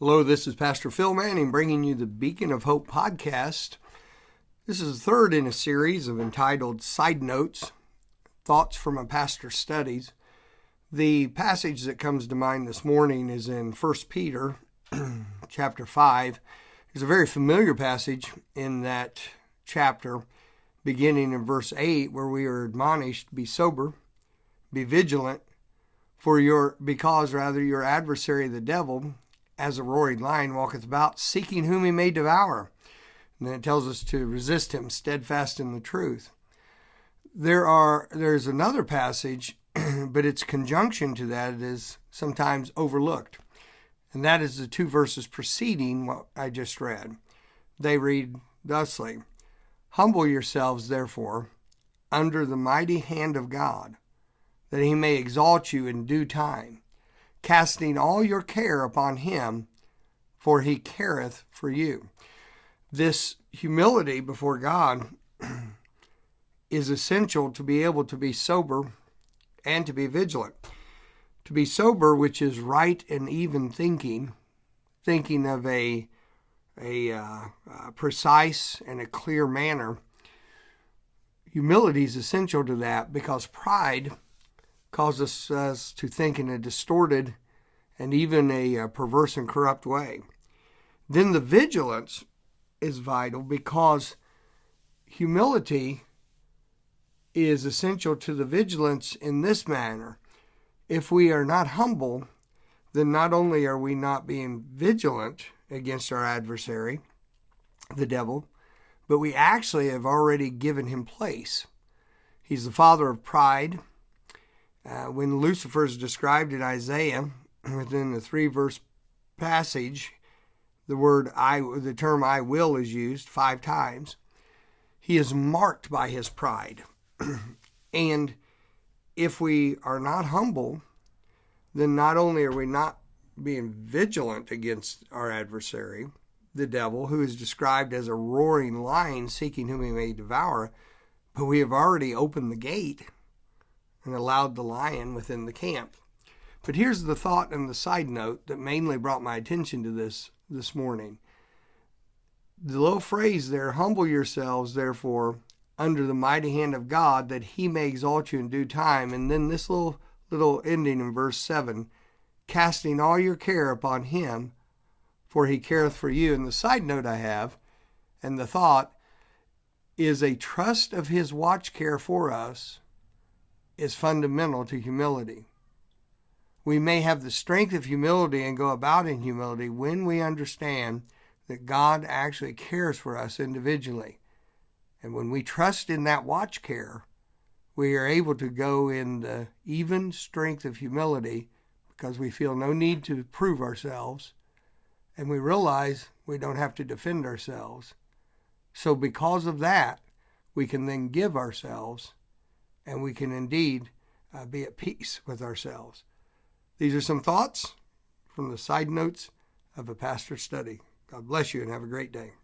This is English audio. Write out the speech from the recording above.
Hello, this is Pastor Phil Manning bringing you the Beacon of Hope podcast. This is the third in a series of entitled Side Notes, Thoughts from a Pastor's Studies. The passage that comes to mind this morning is in 1 Peter chapter 5. It's a very familiar passage in that chapter, beginning in verse 8, where we are admonished, be sober, be vigilant, because your adversary the devil, as a roaring lion, walketh about, seeking whom he may devour. And then it tells us to resist him, steadfast in the truth. There's another passage, but its conjunction to that is sometimes overlooked. And that is the two verses preceding what I just read. They read thusly, humble yourselves, therefore, under the mighty hand of God, that he may exalt you in due time, casting all your care upon him, for he careth for you. This humility before God is essential to be able to be sober and to be vigilant. To be sober, which is right and even thinking of a precise and a clear manner. Humility is essential to that because pride causes us to think in a distorted and even a perverse and corrupt way. Then the vigilance is vital because humility is essential to the vigilance in this manner. If we are not humble, then not only are we not being vigilant against our adversary, the devil, but we actually have already given him place. He's the father of pride. When Lucifer is described in Isaiah, within the 3-verse passage, the term I will is used 5 times. He is marked by his pride. And if we are not humble, then not only are we not being vigilant against our adversary, the devil, who is described as a roaring lion seeking whom he may devour, but we have already opened the gate and allowed the lion within the camp. But here's the thought and the side note that mainly brought my attention to this morning. The little phrase there, humble yourselves, therefore, under the mighty hand of God, that he may exalt you in due time. And then this little ending in verse 7, casting all your care upon him, for he careth for you. And the side note I have, and the thought, is a trust of his watchcare for us is fundamental to humility. We may have the strength of humility and go about in humility when we understand that God actually cares for us individually. And when we trust in that watch care, we are able to go in the even strength of humility because we feel no need to prove ourselves, and we realize we don't have to defend ourselves. So because of that, we can then give ourselves, and we can indeed be at peace with ourselves. These are some thoughts from the side notes of a pastor's study. God bless you and have a great day.